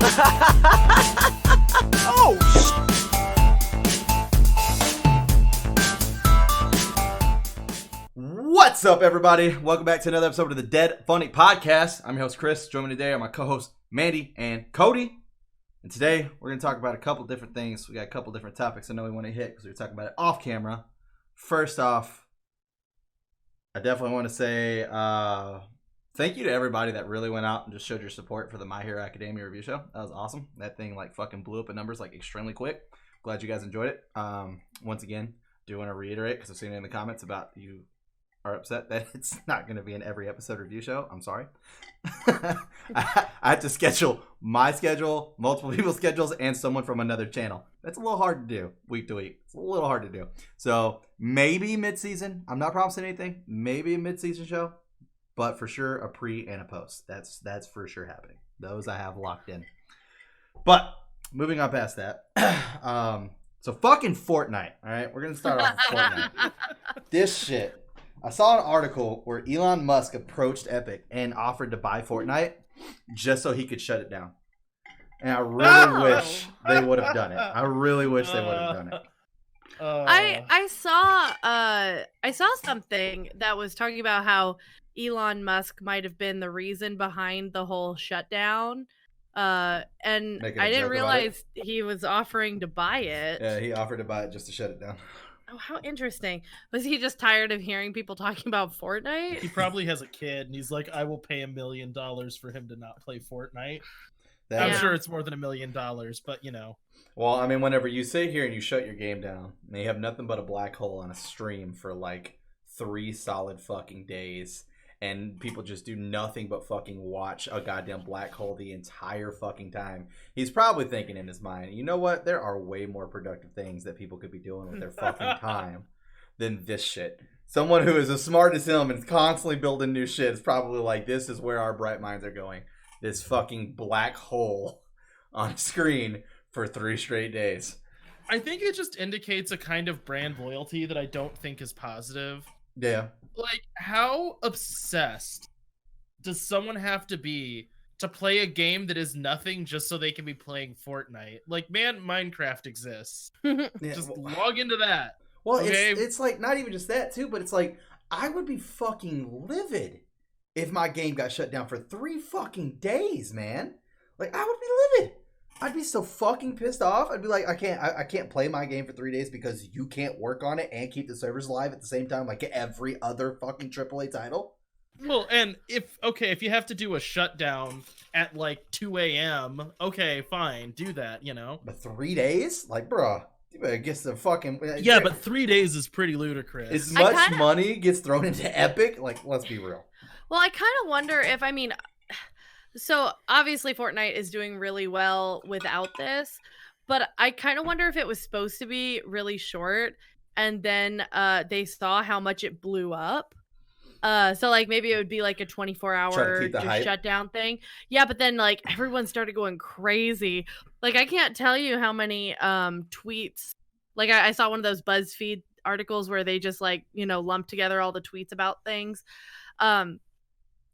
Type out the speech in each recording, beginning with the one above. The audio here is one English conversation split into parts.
Oh, What's up, everybody? Welcome back to another episode of the Dead Funny Podcast. I'm your host, Chris. Joining me today are my co-hosts, Mandy and Cody. And today, we're going to talk about a couple different things. We got a couple different topics I know we want to hit because we were talking about it off camera. First off, I definitely want to say thank you to everybody that really went out and just showed your support for the My Hero Academia review show. That was awesome. That thing fucking blew up in numbers extremely quick. Glad you guys enjoyed it. Once again, do want to reiterate because I've seen it in the comments about you are upset that it's not going to be an every episode review show. I'm sorry. I have to schedule my schedule, multiple people's schedules, and someone from another channel. That's a little hard to do week to week. It's a little hard to do. So maybe mid-season. I'm not promising anything. Maybe a mid-season show, but for sure a pre and a post. That's for sure happening. Those I have locked in. But moving on past that. So fucking Fortnite. All right, we're gonna start off with Fortnite. This shit. I saw an article where Elon Musk approached Epic and offered to buy Fortnite just so he could shut it down. And I really wish they would have done it. I really wish they would have done it. I saw something that was talking about how Elon Musk might have been the reason behind the whole shutdown. And I didn't realize he was offering to buy it. Yeah, he offered to buy it just to shut it down. Oh, how interesting. Was he just tired of hearing people talking about Fortnite? He probably has a kid, and he's like, I will pay $1 million for him to not play Fortnite. I'm sure it's more than $1 million, but you know. Well, I mean, whenever you sit here and you shut your game down, and you have nothing but a black hole on a stream for 3 solid fucking days, and people just do nothing but fucking watch a goddamn black hole the entire fucking time. He's probably thinking in his mind, you know what? There are way more productive things that people could be doing with their fucking time than this shit. Someone who is as smart as him and is constantly building new shit is probably like, this is where our bright minds are going. This fucking black hole on a screen for 3 straight days. I think it just indicates a kind of brand loyalty that I don't think is positive. Yeah. How obsessed does someone have to be to play a game that is nothing just so they can be playing Fortnite? Man, Minecraft exists. Log into that. Well, okay? It's not even just that too, but it's I would be fucking livid if my game got shut down for 3 fucking days, man. I would be livid. I'd be so fucking pissed off. I'd be like, I can't play my game for 3 days because you can't work on it and keep the servers alive at the same time like every other fucking AAA title. Well, and if you have to do a shutdown at 2 a.m., okay, fine, do that, you know. But 3 days? Bruh, you better get some fucking... Yeah, but 3 days is pretty ludicrous. As much money gets thrown into Epic, let's be real. Well, I kind of wonder if, so obviously Fortnite is doing really well without this, but I kind of wonder if it was supposed to be really short, and then they saw how much it blew up. So maybe it would be a 24-hour shutdown thing. Yeah, but then everyone started going crazy. I can't tell you how many tweets. I saw one of those BuzzFeed articles where they just lump together all the tweets about things.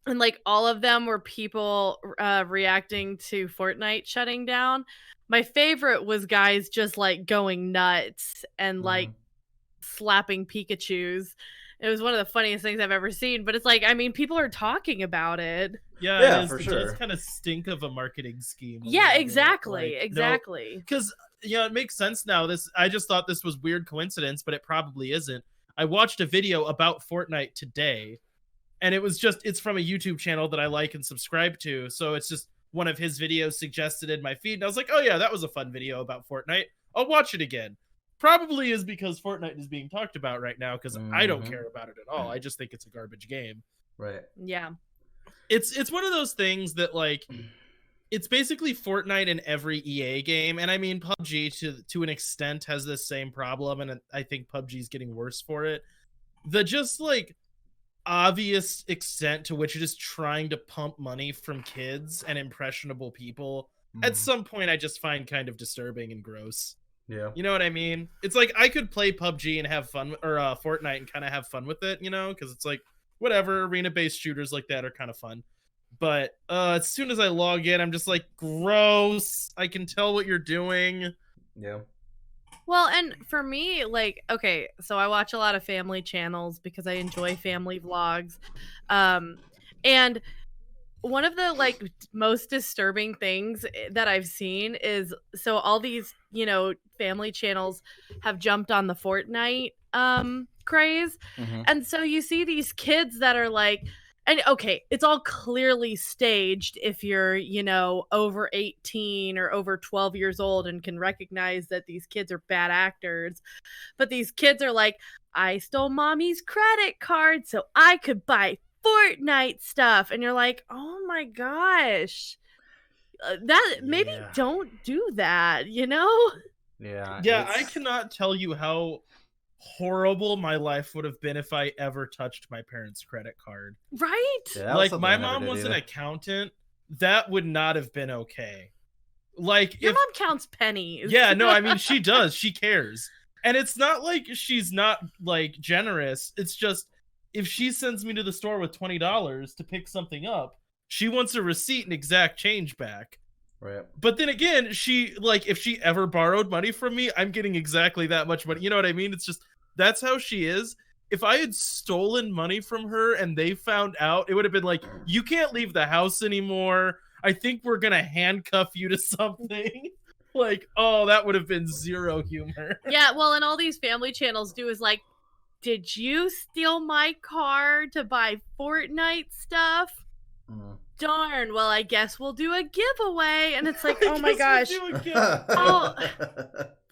And all of them were people reacting to Fortnite shutting down. My favorite was guys just going nuts and slapping Pikachus. It was one of the funniest things I've ever seen. But it's people are talking about it. Yeah, for it sure. does kind of stink of a marketing scheme. Yeah, exactly. Exactly. Because it makes sense now. I just thought this was weird coincidence, but it probably isn't. I watched a video about Fortnite today. And it's from a YouTube channel that I like and subscribe to. So it's just one of his videos suggested in my feed. And I was like, oh yeah, that was a fun video about Fortnite. I'll watch it again. Probably is because Fortnite is being talked about right now because I don't care about it at all. I just think it's a garbage game. Right. Yeah. It's one of those things that it's basically Fortnite in every EA game. And I mean, PUBG to an extent has this same problem. And I think PUBG is getting worse for it. The just obvious extent to which it is trying to pump money from kids and impressionable people at some point I just find kind of disturbing and gross. Yeah. You know what I mean? It's I could play PUBG and have fun, or Fortnite and kind of have fun with it, you know, because it's whatever, arena-based shooters like that are kind of fun. But as soon as I log in, I'm just like, gross. I can tell what you're doing. Yeah. Well, and for me, like, okay, so I watch a lot of family channels because I enjoy family vlogs. And one of the like most disturbing things that I've seen is so all these, family channels have jumped on the Fortnite craze. Mhm. And so you see these kids that are like, and okay, it's all clearly staged if you're, over 18 or over 12 years old and can recognize that these kids are bad actors. But these kids are like, I stole mommy's credit card so I could buy Fortnite stuff. And you're like, oh my gosh. That maybe Yeah. don't do that, Yeah. Yeah, I it's- cannot tell you how horrible my life would have been if I ever touched my parents' credit card. Right? Yeah, that was Like, something my I never mom did was an either. accountant. That would not have been okay. Like, Your if mom counts pennies. yeah, no, I mean, she does. She cares. And it's not like she's not, like, generous. It's just, if she sends me to the store with $20 to pick something up, she wants a receipt and exact change back. Right. But then again, she, like, if she ever borrowed money from me, I'm getting exactly that much money. You know what I mean? It's just, that's how she is. If I had stolen money from her and they found out, it would have been like, you can't leave the house anymore. I think we're going to handcuff you to something. Like, oh, that would have been zero humor. Yeah, well, and all these family channels do is like, did you steal my car to buy Fortnite stuff? Mhm. Darn, well, I guess we'll do a giveaway. And it's like, I oh my guess gosh, we'll do a giveaway. Oh.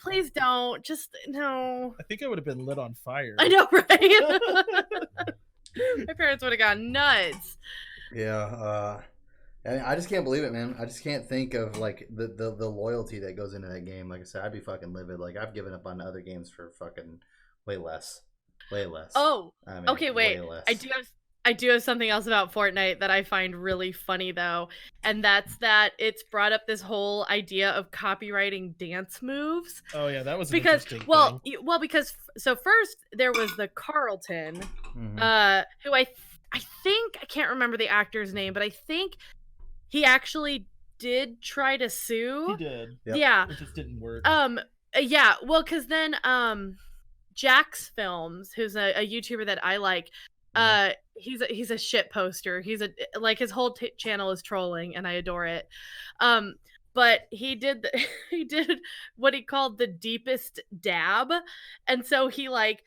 please don't. Just, no. I think I would have been lit on fire. I know, right? My parents would have gone nuts. Yeah. I just can't believe it, man. I just can't think of like the loyalty that goes into that game. Like I said, I'd be fucking livid. Like I've given up on other games for fucking way less. Oh, I mean, okay, wait. way less. I do have something else about Fortnite that I find really funny though, and that's that it's brought up this whole idea of copywriting dance moves. Oh yeah, that was an Because interesting well, thing. because so first there was the Carlton, Mhm. who I think I can't remember the actor's name, but I think he actually did try to sue. He did. Yep. Yeah. It just didn't work. Yeah. Well, because then Jax Films, who's a YouTuber that I like, he's a shit poster. He's a like his whole channel is trolling, and I adore it. But he did he did what he called the deepest dab, and so he like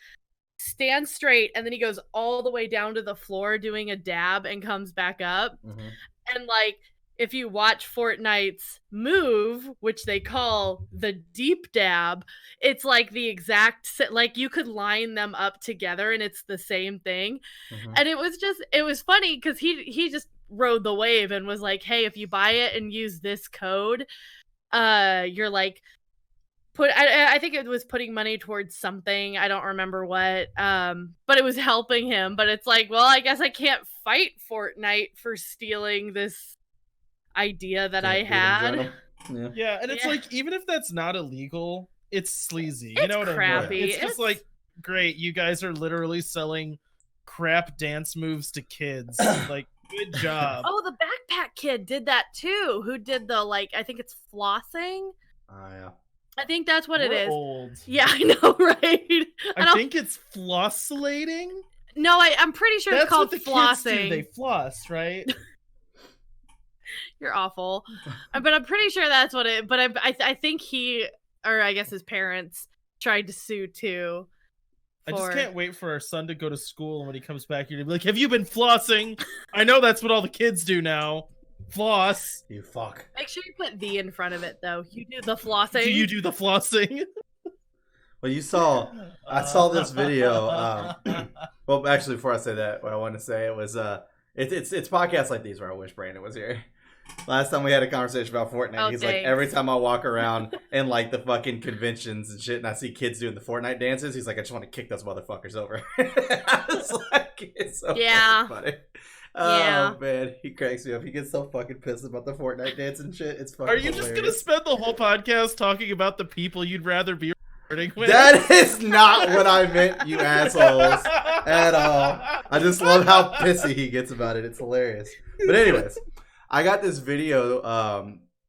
stands straight and then he goes all the way down to the floor doing a dab and comes back up. Mhm. And like if you watch Fortnite's move, which they call the deep dab, it's like the exact like you could line them up together and it's the same thing. Mhm. And it was funny because he just rode the wave and was like, hey, if you buy it and use this code, you're like I think it was putting money towards something. I don't remember what. But it was helping him. But it's like, well, I guess I can't fight Fortnite for stealing this idea that I had. Yeah. Yeah, and it's Yeah. like, even if that's not illegal, it's sleazy. You It's know what I crappy. mean? It's just It's- like, great, you guys are literally selling crap dance moves to kids. Like, good job. Oh, the backpack kid did that too. Who did the like? I think it's flossing. Oh yeah. I think that's what it We're is. old. Yeah, I know, right? I think it's flossulating. No, I'm pretty sure That's it's called what the flossing. kids do. They floss, right? You're awful. But I'm pretty sure that's what it. But I think he, or I guess his parents, tried to sue too. I just for- can't wait for our son to go to school, and when he comes back, you're gonna be like, "Have you been flossing?" I know that's what all the kids do now. Floss. You fuck. Make sure you put the in front of it though. You do the flossing. Do you do the flossing? Well, I saw this video. Well, actually, before I say that, what I wanted to say it was it's podcasts like these where I wish Brandon was here. Last time we had a conversation about Fortnite, Oh, he's like, thanks. every time I walk around in like the fucking conventions and shit, and I see kids doing the Fortnite dances, he's like, I just want to kick those motherfuckers over. I was like, it's so Yeah. fucking funny. Yeah. Oh man, he cracks me up. He gets so fucking pissed about the Fortnite dance and shit. It's fucking Are you just gonna spend the whole podcast talking about the people you'd rather be recording with? That is not what I meant, you assholes, at all. I just love how pissy he gets about it. It's hilarious. But anyways, I got this video,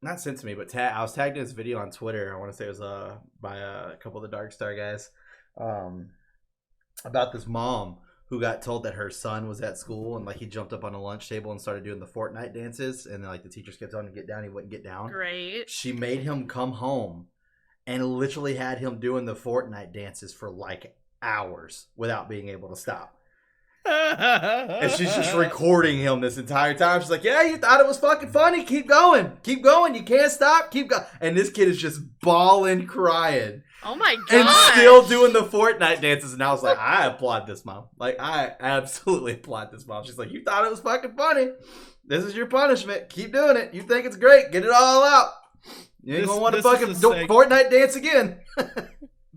not sent to me, but I was tagged in this video on Twitter. I want to say it was by a couple of the Dark Star guys, about this mom who got told that her son was at school and like he jumped up on a lunch table and started doing the Fortnite dances, and then like the teachers kept telling him to get down, he wouldn't get down. Great. She made him come home and literally had him doing the Fortnite dances for like hours without being able to stop. And she's just recording him this entire time. She's like, yeah, you thought it was fucking funny. Keep going. Keep going. You can't stop. Keep going. And this kid is just bawling, crying. Oh my god. And still doing the Fortnite dances. And I was like, I applaud this mom. Like, I absolutely applaud this mom. She's like, you thought it was fucking funny. This is your punishment. Keep doing it. You think it's great. Get it all out. You ain't gonna want to fucking Fortnite dance again.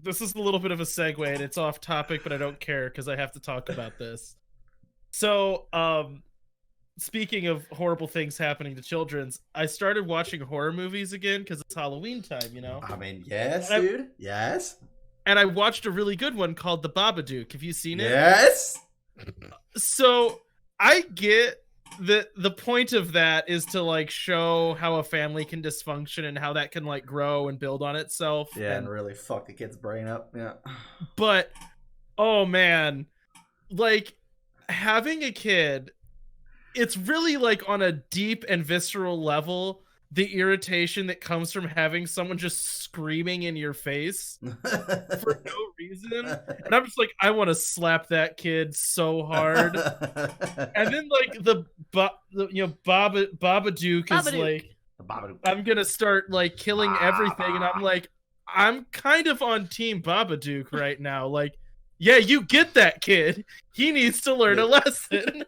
This is a little bit of a segue, and it's off topic, but I don't care because I have to talk about this. So, speaking of horrible things happening to children's, I started watching horror movies again because it's Halloween time, you know? I mean, yes, dude. Yes. And I watched a really good one called The Babadook. Have you seen it? Yes. So, I get that the point of that is to, like, show how a family can dysfunction and how that can, like, grow and build on itself. Yeah, and really fuck the kid's brain up. Yeah. But, oh, man. Like, having a kid, it's really like on a deep and visceral level, the irritation that comes from having someone just screaming in your face for no reason. And I'm just like, I want to slap that kid so hard. And then like the Babadook is like, I'm gonna start like killing everything, and I'm like, I'm kind of on team Babadook right now. Like, yeah, you get that kid. He needs to learn a lesson.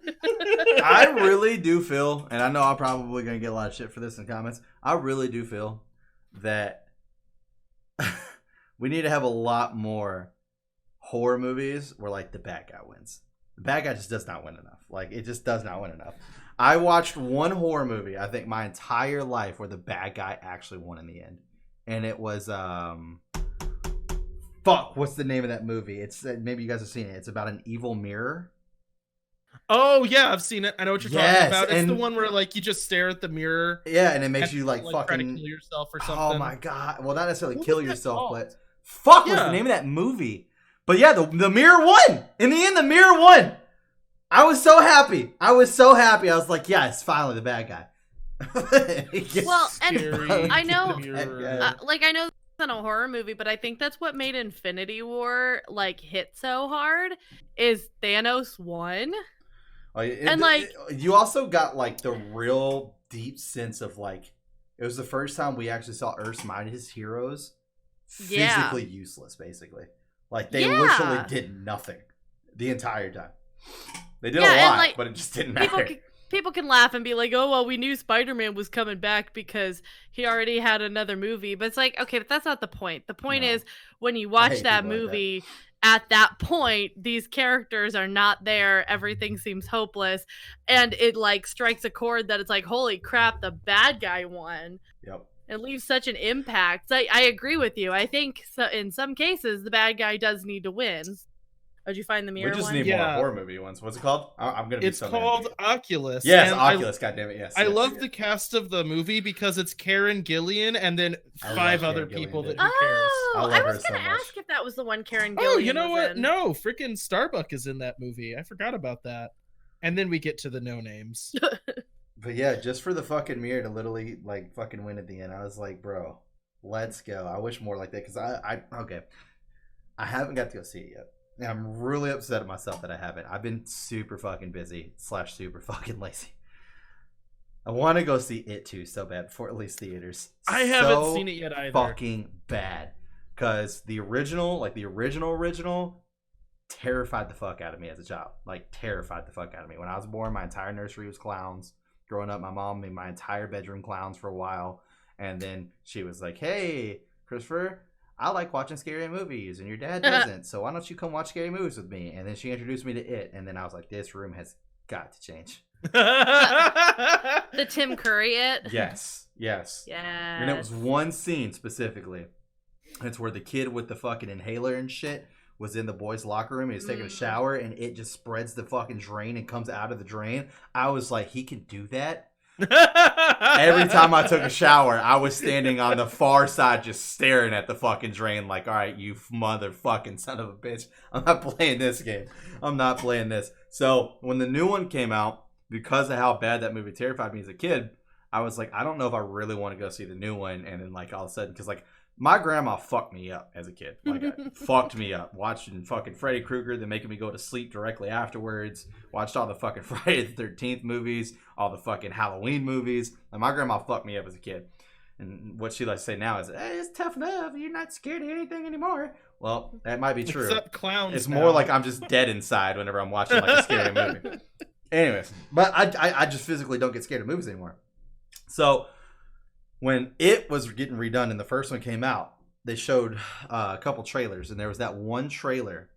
I really do feel, and I know I'm probably going to get a lot of shit for this in comments, I really do feel that we need to have a lot more horror movies where, like, the bad guy wins. The bad guy just does not win enough. Like, it just does not win enough. I watched one horror movie, I think, my entire life where the bad guy actually won in the end. And it was, fuck, what's the name of that movie? It's maybe you guys have seen it. It's about an evil mirror. Oh yeah, I've seen it. I know what you're talking about. It's the one where like you just stare at the mirror. Yeah, and it makes you like fucking try to kill yourself or something. Oh my god! Well, not necessarily kill yourself, but fuck, what's the name of that movie? But yeah, the mirror won. In the end, the mirror won. I was so happy. I was like, yes, finally the bad guy. Well, and I know, like I know. In a horror movie, but I think that's what made Infinity War like hit so hard is Thanos won. And like you also got like the real deep sense of like it was the first time we actually saw Earth's mightiest heroes physically useless, basically. Like they literally did nothing the entire time. They did a lot, like, but it just didn't matter. People can laugh and be like, oh, well, we knew Spider-Man was coming back because he already had another movie. But it's like, okay, but that's not the point. The point is when you watch that movie, at that point, these characters are not there. Everything seems hopeless. And it like strikes a chord that it's like, holy crap, the bad guy won. Yep. It leaves such an impact. So I agree with you. I think in some cases, the bad guy does need to win. Oh, did you find the mirror one? We just need more horror movie ones. What's it called? I'm gonna be It's called Oculus. Yes, Oculus. God damn it, yes. I love the cast of the movie because it's Karen Gillian and then 5 other people that who cares. I was gonna ask if that was the one Karen Gillian. Oh, you know what? In. No, freaking Starbuck is in that movie. I forgot about that. And then we get to the no names. But yeah, just for the fucking mirror to literally like fucking win at the end, I was like, bro, let's go. I wish more like that because I haven't got to go see it yet. And I'm really upset at myself that I haven't. I've been super fucking busy / super fucking lazy. I want to go see it too so bad for at least theaters. I haven't seen it yet either. Fucking bad. Because the original, terrified the fuck out of me as a child. Like, terrified the fuck out of me. When I was born, my entire nursery was clowns. Growing up, my mom made my entire bedroom clowns for a while. And then she was like, hey, Christopher, I like watching scary movies, and your dad doesn't. So why don't you come watch scary movies with me? And then she introduced me to it. And then I was like, this room has got to change. The Tim Curry it? Yes. And it was one scene specifically. It's where the kid with the fucking inhaler and shit was in the boys' locker room. He was taking a shower, and it just spreads the fucking drain and comes out of the drain. I was like, he can do that? Every time I took a shower, I was standing on the far side just staring at the fucking drain like, all right, you motherfucking son of a bitch. I'm not playing this game. I'm not playing this. So when the new one came out, because of how bad that movie terrified me as a kid, I was like, I don't know if I really want to go see the new one. And then like all of a sudden, because like my grandma fucked me up as a kid. Like, fucked me up. Watching fucking Freddy Krueger, then making me go to sleep directly afterwards. Watched all the fucking Friday the 13th movies, all the fucking Halloween movies. And my grandma fucked me up as a kid. And what she likes to say now is, hey, it's tough enough. You're not scared of anything anymore. Well, that might be true. What's up, clowns? It's now? more like I'm just dead inside whenever I'm watching like a scary movie. Anyways, but I just physically don't get scared of movies anymore. So when it was getting redone and the first one came out, they showed a couple trailers, and there was that one trailer,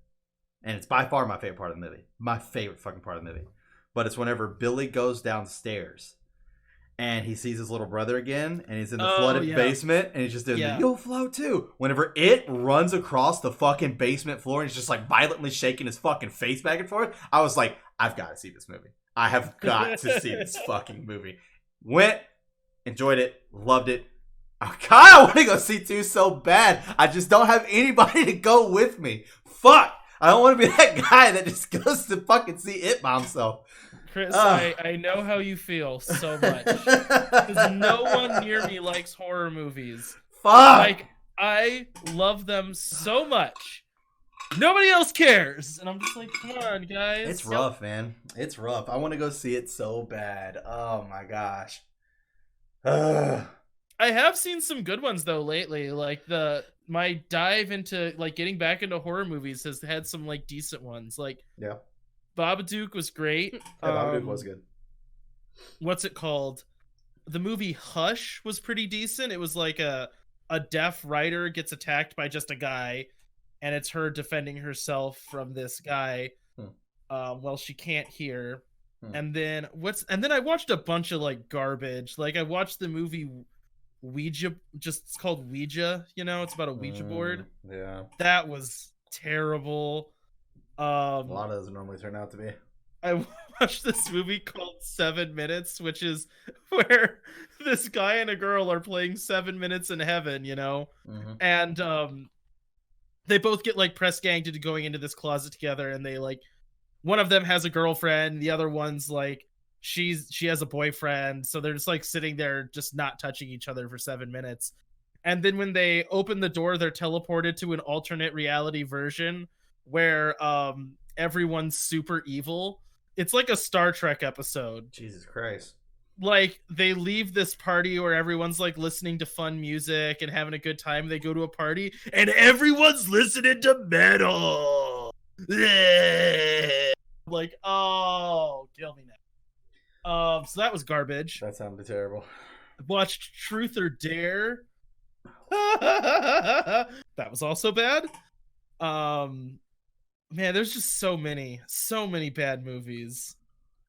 and it's by far my favorite part of the movie. My favorite fucking part of the movie. But it's whenever Billy goes downstairs and he sees his little brother again, and he's in the flooded basement, and he's just doing the, you'll float too. Whenever it runs across the fucking basement floor, and he's just like violently shaking his fucking face back and forth, I was like, I've got to see this movie. I have got to see this fucking movie. Went, enjoyed it, loved it. Oh, God, I want to go see 2 so bad. I just don't have anybody to go with me. Fuck. I don't want to be that guy that just goes to fucking see it by himself. Chris, I know how you feel so much. Because no one near me likes horror movies. Fuck. Like, I love them so much. Nobody else cares. And I'm just like, come on, guys. It's rough, man. It's rough. I want to go see it so bad. Oh, my gosh. I have seen some good ones though lately. Like my dive into like getting back into horror movies has had some like decent ones. Like Babadook was great. Yeah, Babadook was good. What's it called? The movie Hush was pretty decent. It was like a deaf writer gets attacked by just a guy, and it's her defending herself from this guy. Well, she can't hear. And then I watched a bunch of like garbage. Like I watched the movie Ouija, it's called Ouija, it's about a Ouija board. Yeah. That was terrible. A lot of those normally turn out to be. I watched this movie called 7 Minutes, which is where this guy and a girl are playing 7 Minutes in Heaven, and they both get like press ganged into going into this closet together, and they like, one of them has a girlfriend, the other one's like, she has a boyfriend, so they're just like sitting there just not touching each other for 7 minutes. And then when they open the door, they're teleported to an alternate reality version where everyone's super evil. It's like a Star Trek episode. Jesus Christ. Like they leave this party where everyone's like listening to fun music and having a good time. They go to a party and everyone's listening to metal. Like, oh, kill me now. So that was garbage. That sounded terrible. Watched Truth or Dare. That was also bad. Man, there's just so many bad movies.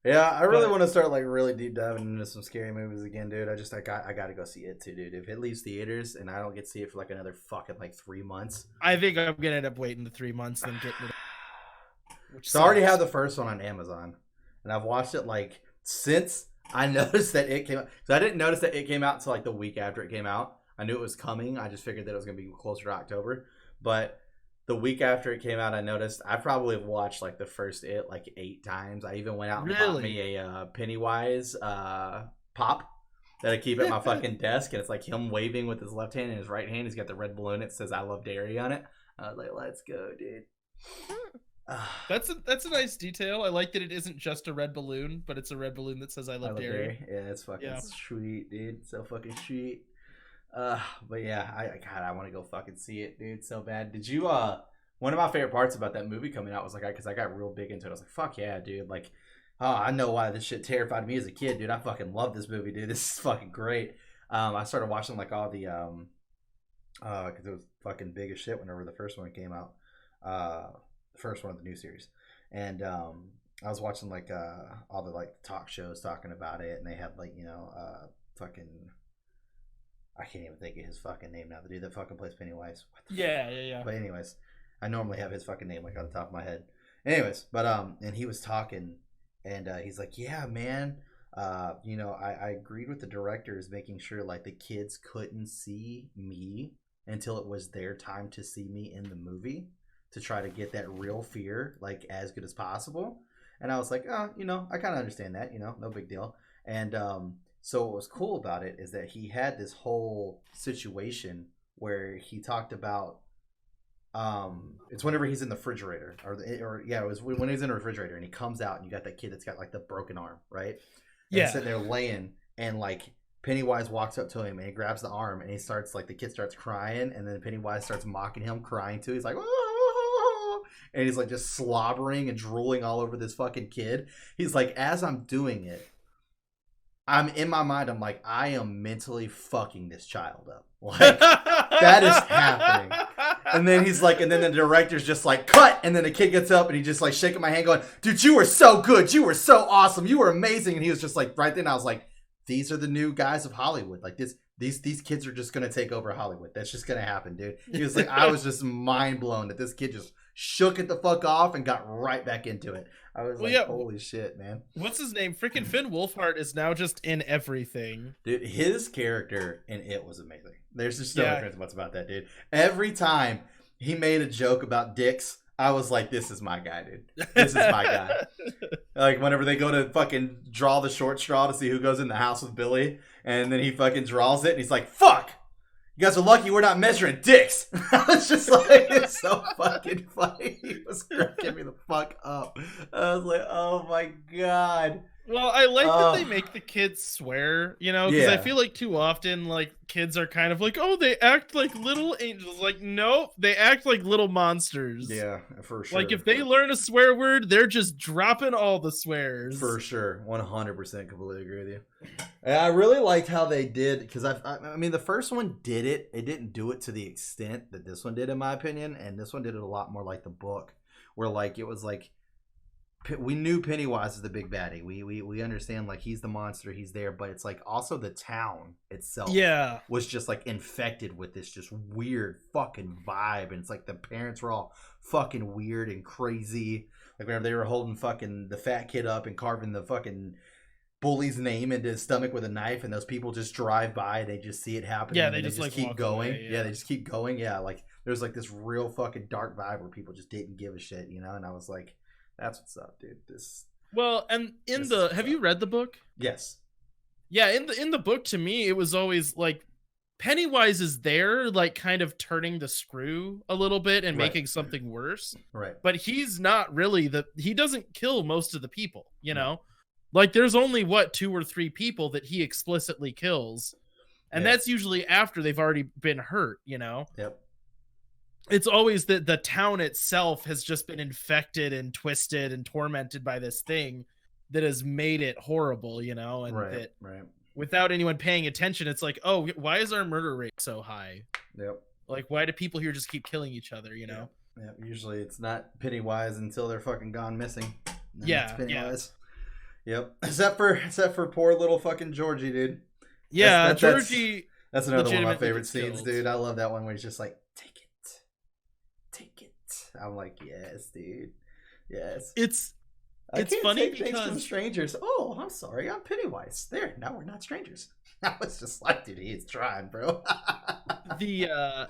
Yeah, I really want to start like really deep diving into some scary movies again, dude. I got to go see it too, dude. If it leaves theaters and I don't get to see it for like another fucking like 3 months, I think I'm gonna end up waiting the 3 months and getting it. So I already have the first one on Amazon, and I've watched it like since I noticed that it came out. So I didn't notice that it came out until like the week after it came out. I knew it was coming. I just figured that it was gonna be closer to October. But the week after it came out, I noticed I probably have watched like the first It like 8 times. I even went out and bought me a Pennywise pop that I keep at my fucking desk, and it's like him waving with his left hand and his right hand. He's got the red balloon. It says "I love dairy" on it. I was like, let's go, dude. That's a nice detail. I like that it isn't just a red balloon, but it's a red balloon that says "I love dairy." Yeah, it's fucking sweet, dude. So fucking sweet. But yeah, I want to go fucking see it, dude, so bad. Did you one of my favorite parts about that movie coming out was like, because I got real big into it. I was like, fuck yeah, dude. Like, oh, I know why this shit terrified me as a kid, dude. I fucking love this movie, dude. This is fucking great. I started watching like all the because it was fucking big as shit whenever the first one came out. The first one of the new series, and I was watching like all the like talk shows talking about it, and they had like fucking, I can't even think of his fucking name now. The dude that fucking plays Pennywise. Yeah. But anyways, I normally have his fucking name like on the top of my head. Anyways, but and he was talking, and he's like, yeah, man, I agreed with the directors making sure like the kids couldn't see me until it was their time to see me in the movie to try to get that real fear like as good as possible. And I was like, oh, I kind of understand that, no big deal. And so what was cool about it is that he had this whole situation where he talked about it's whenever he's in the refrigerator it was when he's in the refrigerator and he comes out and you got that kid that's got like the broken arm, right? And he's sitting there laying and like Pennywise walks up to him and he grabs the arm and he starts like the kid starts crying and then Pennywise starts mocking him, crying too. He's like, oh! And he's like just slobbering and drooling all over this fucking kid. He's like, as I'm doing it, I'm in my mind, I'm like, I am mentally fucking this child up. Like, that is happening. And then he's like, and then the director's just like, cut. And then the kid gets up and he just like shaking my hand going, dude, you were so good. You were so awesome. You were amazing. And he was just like, right then I was like, these are the new guys of Hollywood. Like these kids are just going to take over Hollywood. That's just going to happen, dude. He was like, I was just mind blown that this kid just shook it the fuck off and got right back into it. I was holy shit, man. What's his name? Freaking Finn Wolfhard is now just in everything. Dude, his character in it was amazing. There's just no difference what's about that, dude. Every time he made a joke about dicks, I was like, this is my guy, dude. This is my guy. Like, whenever they go to fucking draw the short straw to see who goes in the house with Billy, and then he fucking draws it, and he's like, fuck! You guys are lucky we're not measuring dicks. I was just like, it's so fucking funny. He was cracking me the fuck up. I was like, oh my god. Well, I like that they make the kids swear, because I feel like too often, like, kids are kind of like, oh, they act like little angels. Like, no, they act like little monsters. Yeah, for sure. Like, if they learn a swear word, they're just dropping all the swears. For sure. 100% completely agree with you. And I really liked how they did, because I mean, the first one did it. It didn't do it to the extent that this one did, in my opinion. And this one did it a lot more like the book, where, like, it was like, we knew Pennywise is the big baddie. We understand like he's the monster, he's there, but it's like also the town itself was just like infected with this just weird fucking vibe, and it's like the parents were all fucking weird and crazy. Like whenever they were holding fucking the fat kid up and carving the fucking bully's name into his stomach with a knife, and those people just drive by and they just see it happening. Yeah, and they just like keep going. Away, they just keep going. Yeah, like there's like this real fucking dark vibe where people just didn't give a shit, And I was like, that's what's up, dude. Have you read the book? Yes. Yeah, in the book, to me, it was always like Pennywise is there, like kind of turning the screw a little bit and making something worse. Right. But he's not really he doesn't kill most of the people, Like there's only 2 or 3 people that he explicitly kills. And that's usually after they've already been hurt, Yep. It's always that the town itself has just been infected and twisted and tormented by this thing that has made it horrible, and that without anyone paying attention, it's like, oh, why is our murder rate so high? Yep. Like, why do people here just keep killing each other, Yeah. Usually it's not Pennywise until they're fucking gone missing. Yeah. Pennywise. Yep. Except for poor little fucking Georgie, dude. Yeah, Georgie. That's another one of my favorite scenes, dude. I love that one where he's just like, take it. I'm like, yes, dude. Yes. It's funny funny things from strangers. Oh, I'm sorry. I'm Pennywise. There. Now we're not strangers. I was just like, dude, he's trying, bro. The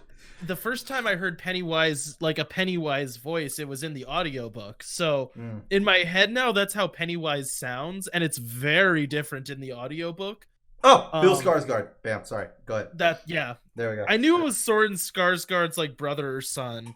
first time I heard Pennywise, like a Pennywise voice, it was in the audiobook. So in my head now, that's how Pennywise sounds, and it's very different in the audiobook. Oh, Bill Skarsgård. Bam. Sorry. Go ahead. There we go. I knew it was Soren Skarsgård's like brother or son.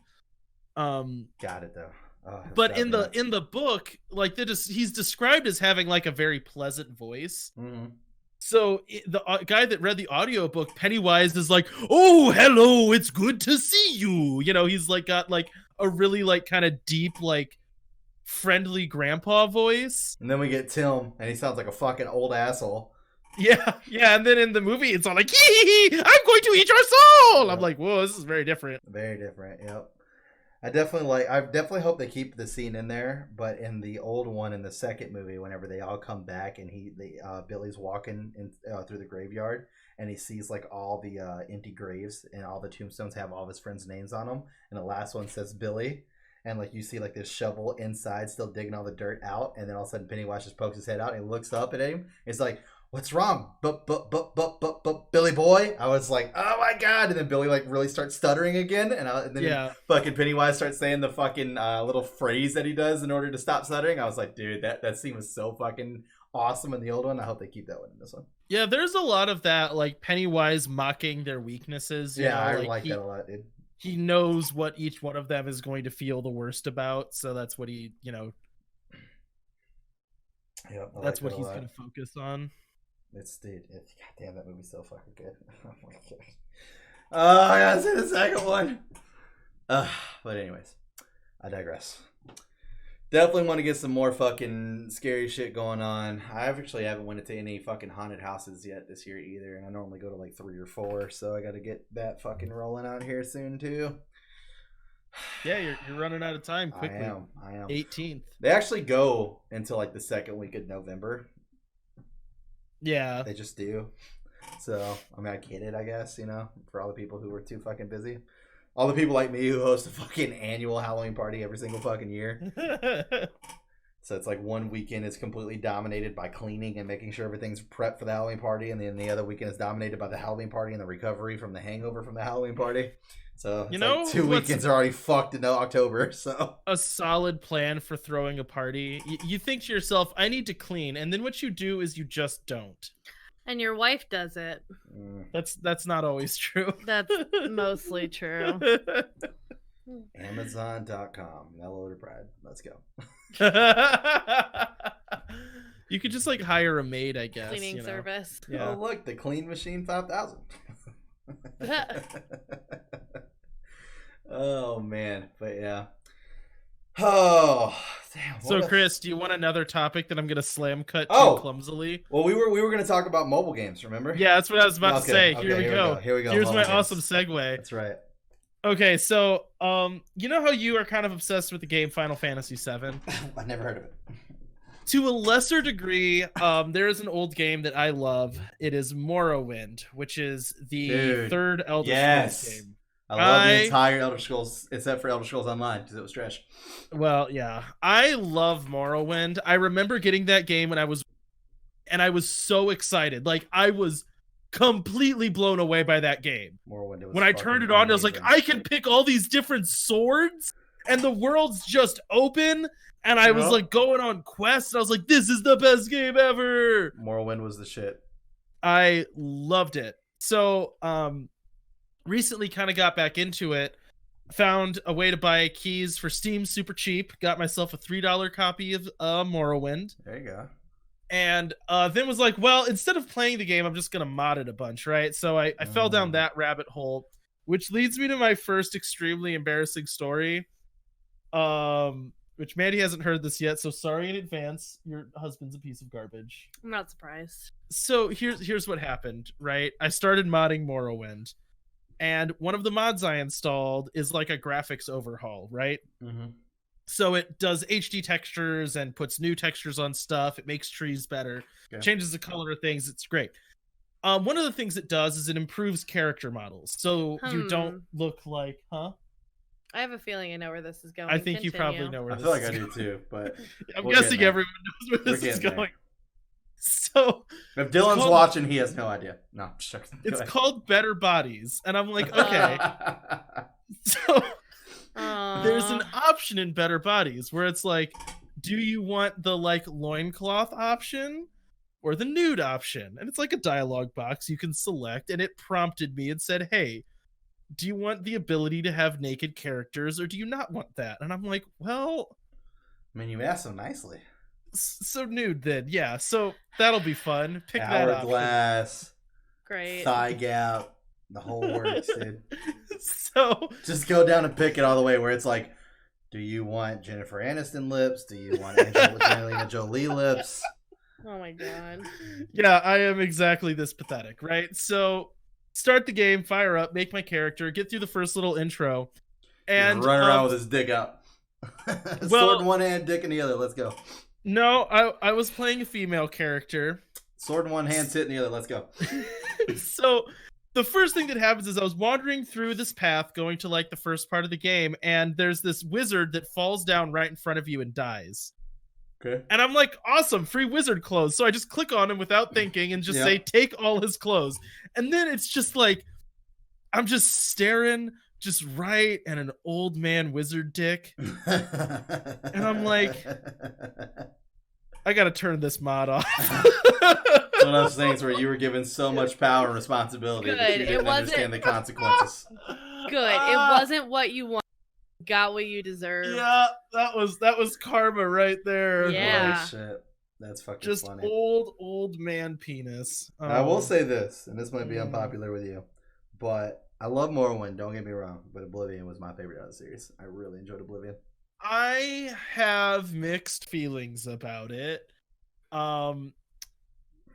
Got it though. Oh, but in the book, like he's described as having like a very pleasant voice. Mm-hmm. So the guy that read the audiobook, Pennywise, is like, "Oh, hello, it's good to see you." He's like got like a really like kind of deep like friendly grandpa voice. And then we get Tim, and he sounds like a fucking old asshole. Yeah, and then in the movie, it's all like, "Hee, I'm going to eat your soul." I'm like, whoa, this is very different. Very different. Yep. I definitely hope they keep the scene in there, but in the old one, in the second movie, whenever they all come back and Billy's walking through the graveyard and he sees like all the empty graves and all the tombstones have all of his friends' names on them, and the last one says Billy, and like you see like this shovel inside still digging all the dirt out, and then all of a sudden Pennywise just pokes his head out and he looks up at him. It's like, what's wrong? But Billy boy. I was like, oh my god! And then Billy like really starts stuttering again, and then fucking Pennywise starts saying the fucking little phrase that he does in order to stop stuttering. I was like, dude, that scene was so fucking awesome in the old one. I hope they keep that one in this one. Yeah, there's a lot of that, like Pennywise mocking their weaknesses. Yeah, I like that a lot, dude. He knows what each one of them is going to feel the worst about, so that's what he, Yep, that's what he's going to focus on. God damn, that movie's so fucking good. Oh my gosh. Oh, I gotta see the second one. But anyways, I digress. Definitely want to get some more fucking scary shit going on. I actually haven't went into any fucking haunted houses yet this year either, and I normally go to like 3 or 4, so I got to get that fucking rolling out here soon too. Yeah, you're running out of time quickly. I am. 18th. They actually go until like the second week of November. Yeah. They just do. So, I mean, I get it, I guess, for all the people who are too fucking busy. All the people like me who host a fucking annual Halloween party every single fucking year. So it's like one weekend is completely dominated by cleaning and making sure everything's prepped for the Halloween party. And then the other weekend is dominated by the Halloween party and the recovery from the hangover from the Halloween party. So it's like 2 weekends are already fucked into October. So a solid plan for throwing a party. You think to yourself, I need to clean. And then what you do is you just don't. And your wife does it. That's not always true. That's mostly true. Amazon.com. Mellow to Pride. Let's go. You could just like hire a maid, I guess. Cleaning service. Yeah. Oh, look, the Clean Machine 5000. Oh, man. But yeah. Oh, damn. So, Chris, do you want another topic that I'm going to slam cut too clumsily? Well, we were going to talk about mobile games, remember? Yeah, that's what I was about to say. Here we go. Here we go. Here's my awesome segue. That's right. Okay, so, you know how you are kind of obsessed with the game Final Fantasy VII? I've never heard of it. To a lesser degree, there is an old game that I love. It is Morrowind, which is the third Elder Scrolls game. I love the entire Elder Scrolls, except for Elder Scrolls Online, because it was trash. Well, yeah. I love Morrowind. I remember getting that game when I was so excited. Like, I was completely blown away by that game. Morrowind, when I turned it on, I was like, I can pick all these different swords, and the world's just open, and I was like going on quests, and I was like, this is the best game ever! Morrowind was the shit. I loved it. So, recently kind of got back into it, found a way to buy keys for Steam super cheap, got myself a $3 copy of Morrowind. There you go. And then was like, well, instead of playing the game, I'm just going to mod it a bunch, right? So I fell down that rabbit hole, which leads me to my first extremely embarrassing story, which Mandy hasn't heard this yet, so sorry in advance. Your husband's a piece of garbage. I'm not surprised. So here's what happened, right? I started modding Morrowind. And one of the mods I installed is like a graphics overhaul, right? Mm-hmm. So it does HD textures and puts new textures on stuff. It makes trees better, changes the color of things. It's great. One of the things it does is it improves character models. So you don't look like, I have a feeling I know where this is going. I think you probably know where this is going. I feel like I do too, but I'm guessing everyone knows where this is going. So if Dylan's watching, he has no idea. No, it's called Better Bodies, and I'm like, okay. So there's an option in Better Bodies where it's like, do you want the like loincloth option or the nude option? And it's like a dialogue box you can select, and it prompted me and said, hey, do you want the ability to have naked characters or do you not want that? And I'm like, well, I mean, you asked so nicely. So nude then, yeah. So that'll be fun. Pick that up. Hourglass. Great. Thigh gap. The whole works, dude. So just go down and pick it all the way where it's like, do you want Jennifer Aniston lips? Do you want Angelina Jolie lips? Oh my god. Yeah, I am exactly this pathetic, right? So start the game, fire up, make my character, get through the first little intro, and run around with his dick out. Sword in one hand, dick in the other. Let's go. No, I was playing a female character. Sword in one hand, tit in the other. Let's go. So the first thing that happens is I was wandering through this path going to like the first part of the game, and there's this wizard that falls down right in front of you and dies. Okay. And I'm like, awesome, free wizard clothes. So I just click on him without thinking and just say, take all his clothes. And then it's just like, I'm just staring just right at an old man wizard dick. And I'm like, I gotta turn this mod off. It's one of those things where you were given so much power and responsibility that you Good. didn't understand the consequences. Good. It wasn't what you wanted. Got what you deserve. Yeah, that was karma right there. Yeah. Holy shit. That's fucking Just funny. old man penis. I will say this, and this might be unpopular with you, but I love Morrowind, don't get me wrong, but Oblivion was my favorite out of the series. I really enjoyed Oblivion. I have mixed feelings about it.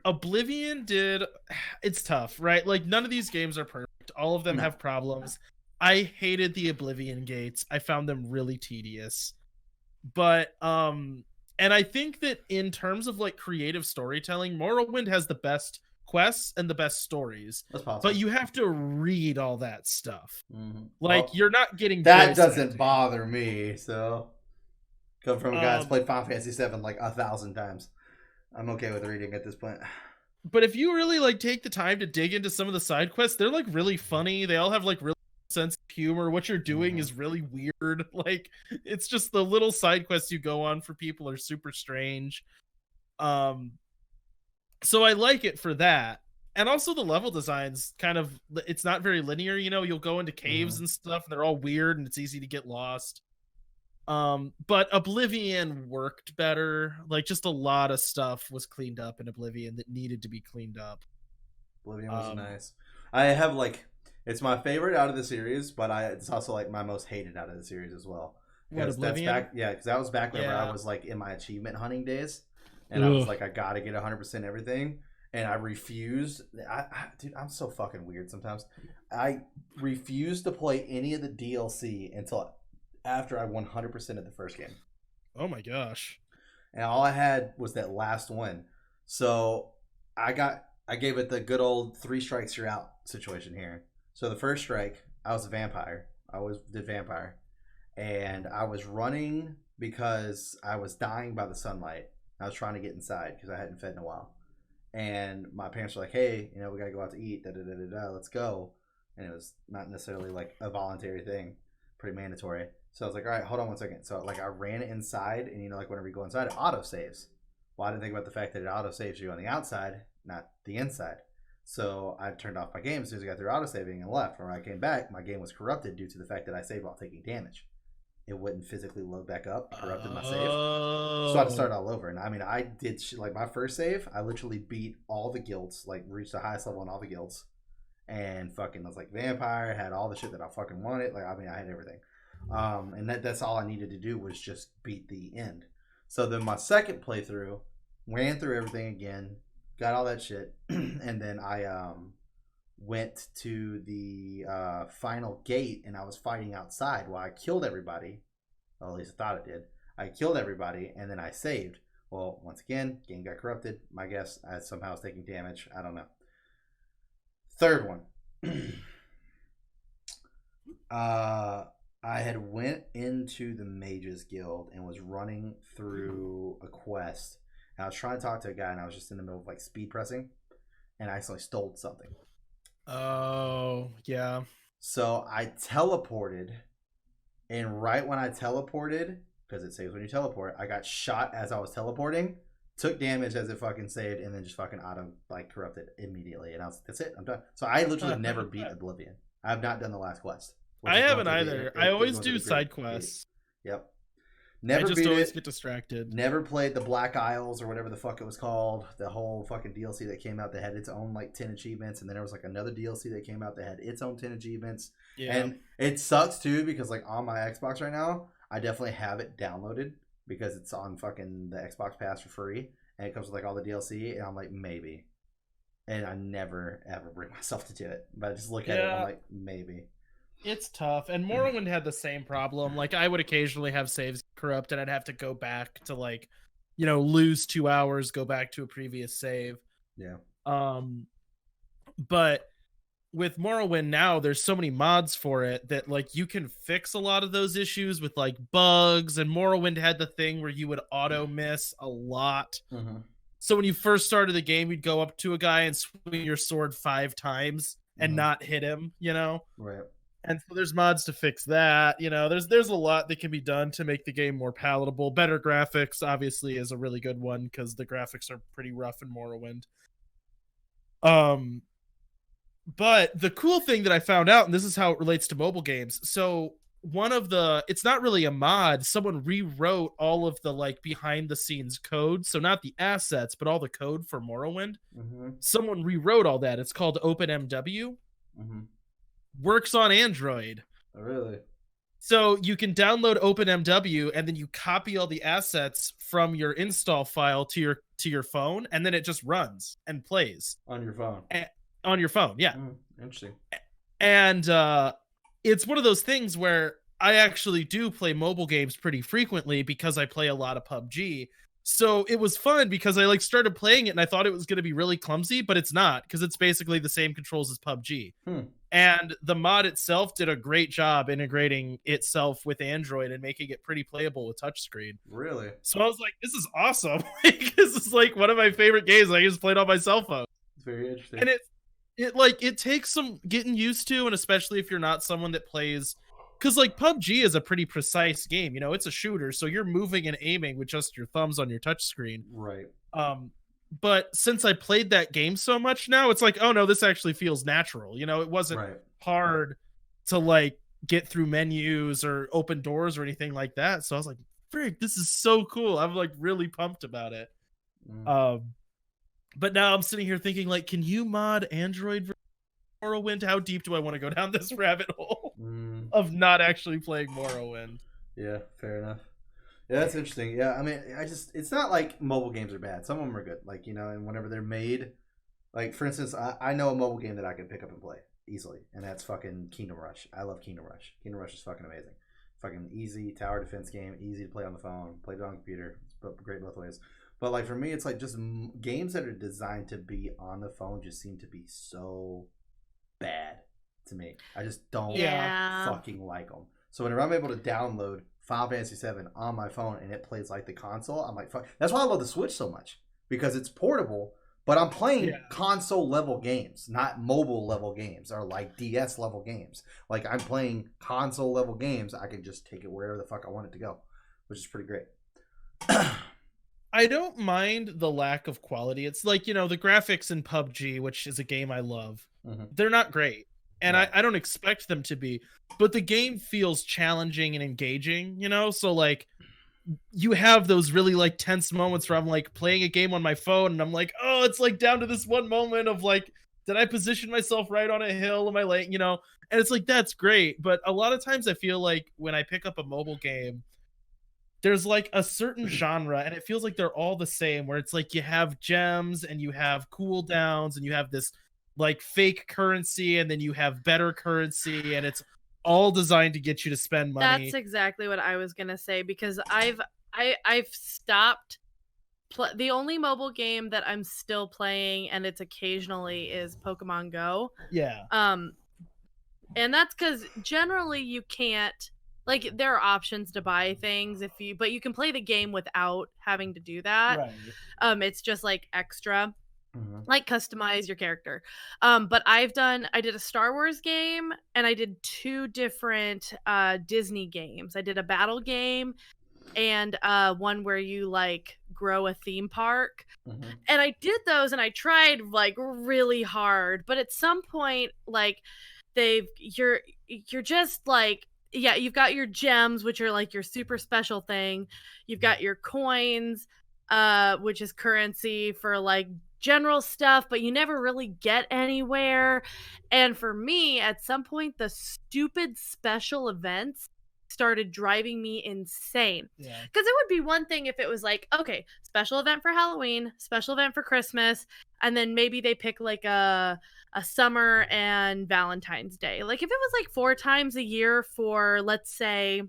Oblivion it's tough, right? Like, none of these games are perfect. All of them have problems. I hated the Oblivion gates. I found them really tedious. But and I think that in terms of like creative storytelling, Morrowind has the best quests and the best stories. That's possible. But you have to read all that stuff. Mm-hmm. Like, you're not getting that voice doesn't acting. bother me. So, come from a guy that's played Final Fantasy VII like 1,000 times. I'm okay with reading at this point. But if you really like take the time to dig into some of the side quests, they're like really funny. They all have like really sense of humor. What you're doing is really weird. Like, it's just the little side quests you go on for people are super strange. So I like it for that. And also the level designs it's not very linear, you know, you'll go into caves and stuff and they're all weird and it's easy to get lost. But Oblivion worked better. Like, just a lot of stuff was cleaned up in Oblivion that needed to be cleaned up. Oblivion was nice. I have like, it's my favorite out of the series, but it's also like my most hated out of the series as well. Because Oblivion? because that was back whenever I was like in my achievement hunting days, and I was like, I gotta get 100% everything, and I refused. Dude, I'm so fucking weird sometimes. I refused to play any of the DLC until after I 100% of the first game. Oh my gosh. And all I had was that last one. So I gave it the good old 3 strikes you're out situation here. So the first strike, I was a vampire. I always did vampire. And I was running because I was dying by the sunlight. I was trying to get inside because I hadn't fed in a while. And my parents were like, hey, we got to go out to eat. Let's go. And it was not necessarily like a voluntary thing. Pretty mandatory. So I was like, all right, hold on one second. So like I ran inside, and like whenever you go inside, it auto saves. Well, I didn't think about the fact that it auto saves you on the outside, not the inside. So I turned off my game as soon as I got through auto saving and left. When I came back, my game was corrupted due to the fact that I saved while taking damage. It wouldn't physically load back up, corrupted my save. So I had to start all over. And I mean, I did like my first save, I literally beat all the guilds, like reached the highest level on all the guilds, and fucking was like vampire, had all the shit that I fucking wanted. Like, I mean, I had everything. And that's all I needed to do was just beat the end. So then my second playthrough, ran through everything again, got all that shit, and then I went to the final gate, and I was fighting outside while I killed everybody. Well, at least I thought it did. I killed everybody, and then I saved. Well, once again, game got corrupted. My guess, I somehow was taking damage. I don't know. Third one. I had went into the Mages Guild and was running through a quest. And I was trying to talk to a guy, and I was just in the middle of like speed pressing, and I accidentally stole something. Oh, yeah. So I teleported, and right when I teleported, because it saves when you teleport, I got shot as I was teleporting, took damage as it fucking saved, and then just fucking auto like corrupted immediately. And I was like, that's it, I'm done. So I literally never beat Oblivion. I have not done the last quest. I haven't either. I always do side quests. Yep. I Never just beat always it. get distracted. Never played the Black Isles or whatever the fuck it was called. The whole fucking DLC that came out that had its own like 10 achievements, and then there was like another DLC that came out that had its own 10 achievements. Yeah. And it sucks too because like on my Xbox right now, I definitely have it downloaded because it's on fucking the Xbox Pass for free, and it comes with like all the DLC, and I'm like, maybe. And I never ever bring myself to do it, but I just look at it and I'm like, maybe. It's tough. And Morrowind had the same problem. Like, I would occasionally have saves corrupt, and I'd have to go back to like, lose 2 hours, go back to a previous save. Yeah. But with Morrowind now, there's so many mods for it that like you can fix a lot of those issues with like bugs. And Morrowind had the thing where you would auto miss a lot. Mm-hmm. So when you first started the game, you'd go up to a guy and swing your sword 5 times and not hit him, you know? Right. And so there's mods to fix that. You know, there's a lot that can be done to make the game more palatable. Better graphics, obviously, is a really good one because the graphics are pretty rough in Morrowind. But the cool thing that I found out, and this is how it relates to mobile games. So it's not really a mod. Someone rewrote all of the like behind the scenes code. So not the assets, but all the code for Morrowind. Mm-hmm. Someone rewrote all that. It's called OpenMW. Mm-hmm. Works on Android. Oh, really? So you can download OpenMW and then you copy all the assets from your install file to your phone, and then it just runs and plays On your phone. On your phone, yeah. Interesting. And it's one of those things where I actually do play mobile games pretty frequently because I play a lot of PUBG. So it was fun because I like started playing it and I thought it was going to be really clumsy, but it's not, because it's basically the same controls as PUBG. And the mod itself did a great job integrating itself with Android and making it pretty playable with touchscreen. Really? So I was like, this is awesome. This is like one of my favorite games. I just played on my cell phone. It's very interesting. And it takes some getting used to, and especially if you're not someone that plays, because like PUBG is a pretty precise game, you know, it's a shooter, so you're moving and aiming with just your thumbs on your touchscreen. Right. But since I played that game so much now, it's like, oh no, this actually feels natural. You know, it wasn't hard to like get through menus or open doors or anything like that. So I was like, frick, this is so cool. I'm like really pumped about it. But now I'm sitting here thinking, like, can you mod Android for Morrowind? How deep do I want to go down this rabbit hole of not actually playing Morrowind? Yeah, fair enough. Yeah, that's interesting. Yeah, I mean, it's not like mobile games are bad. Some of them are good. Like, you know, and whenever they're made, like, for instance, I know a mobile game that I can pick up and play easily, and that's fucking Kingdom Rush. I love Kingdom Rush. Kingdom Rush is fucking amazing. Fucking easy tower defense game, easy to play on the phone, play it on the computer. It's great both ways. But like for me, it's like just games that are designed to be on the phone just seem to be so bad to me. I just don't fucking like them. So whenever I'm able to download Final Fantasy VII on my phone and it plays like the console, I'm like, fuck. That's why I love the Switch so much, because it's portable, but I'm playing console level games, not mobile level games or like DS level games. Like I'm playing console level games. I can just take it wherever the fuck I want it to go, which is pretty great. I don't mind the lack of quality. It's like, you know, the graphics in PUBG, which is a game I love, they're not great. And I don't expect them to be. But the game feels challenging and engaging, you know? So, like, you have those really, like, tense moments where I'm, like, playing a game on my phone, and I'm like, oh, it's, like, down to this one moment of, like, did I position myself right on a hill? Am I, like, you know? And it's, like, that's great. But a lot of times I feel like when I pick up a mobile game, there's like a certain genre and it feels like they're all the same, where it's like you have gems and you have cooldowns and you have this like fake currency and then you have better currency, and it's all designed to get you to spend money. That's exactly what I was gonna say, because I've stopped the only mobile game that I'm still playing, and it's occasionally, is Pokemon Go. And that's because generally you can't, like, there are options to buy things but you can play the game without having to do that. It's just like extra, like customize your character. But I did a Star Wars game, and I did 2 different Disney games. I did a battle game and one where you like grow a theme park. And I did those and I tried like really hard, but at some point, like, you're just like, yeah, you've got your gems, which are like your super special thing. You've got your coins, which is currency for like general stuff, but you never really get anywhere. And for me, at some point, the stupid special events started driving me insane. Because it would be one thing if it was like, okay, special event for Halloween, special event for Christmas, and then maybe they pick like a summer and Valentine's Day. Like if it was like 4 times a year for, let's say,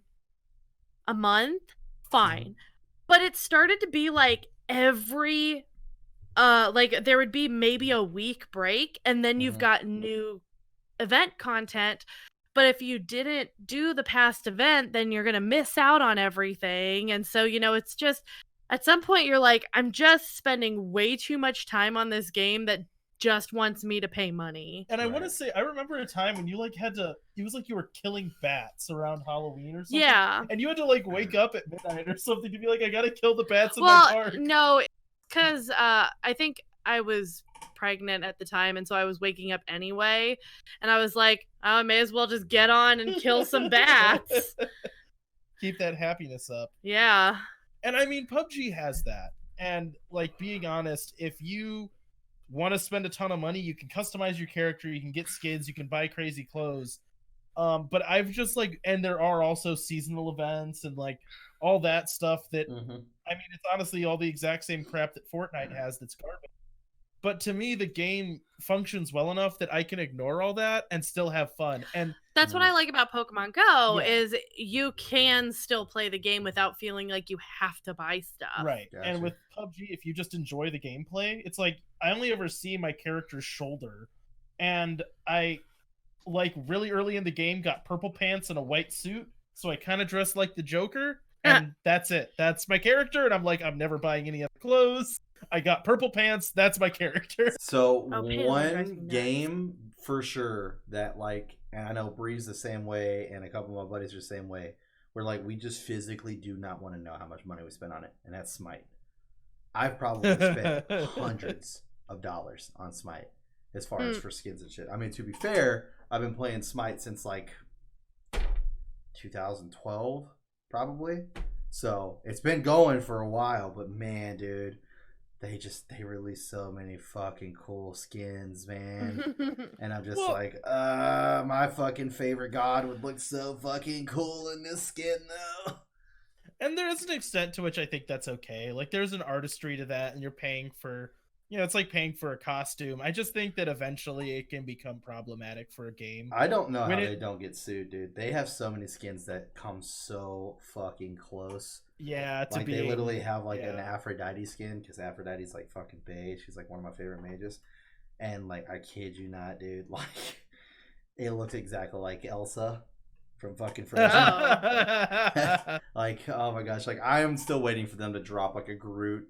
a month, fine. But it started to be like every like there would be maybe a week break, and then you've got new event content. But if you didn't do the past event, then you're going to miss out on everything. And so, it's just at some point you're like, I'm just spending way too much time on this game that just wants me to pay money. And I want to say, I remember a time when you like had to, it was like you were killing bats around Halloween or something. Yeah. And you had to like wake up at midnight or something to be like, I gotta kill the bats in my park. No, because I think I was pregnant at the time, and so I was waking up anyway, and I was like, oh, I may as well just get on and kill some bats. Keep that happiness up. Yeah. And I mean, PUBG has that. And like, being honest, if you want to spend a ton of money, you can customize your character, you can get skins, you can buy crazy clothes. But I've just like, and there are also seasonal events and like all that stuff that, I mean, it's honestly all the exact same crap that Fortnite has that's garbage. But to me, the game functions well enough that I can ignore all that and still have fun. And that's what I like about Pokemon Go, is you can still play the game without feeling like you have to buy stuff. Right. Gotcha. And with PUBG, if you just enjoy the gameplay, it's like I only ever see my character's shoulder. And I, like, really early in the game, got purple pants and a white suit. So I kind of dressed like the Joker. And that's it. That's my character. And I'm like, I'm never buying any other clothes. I got purple pants. That's my character. So one game for sure that like, and I know Bree's the same way, and a couple of my buddies are the same way, where like we just physically do not want to know how much money we spend on it, and that's Smite. I've probably spent hundreds of dollars on Smite as far as for skins and shit. I mean, to be fair, I've been playing Smite since like 2012, probably. So it's been going for a while, but man, dude, they release so many fucking cool skins, man. And I'm just like, my fucking favorite god would look so fucking cool in this skin though. And there is an extent to which I think that's okay. Like, there's an artistry to that, and you're paying for, it's like paying for a costume. I just think that eventually it can become problematic for a game. I don't know how they don't get sued, dude. They have so many skins that come so fucking close. Yeah, like they literally have like an Aphrodite skin, because Aphrodite's like fucking bae. She's like one of my favorite mages, and like I kid you not, dude, like it looks exactly like Elsa from fucking Frozen. Like, oh my gosh, like I am still waiting for them to drop like a Groot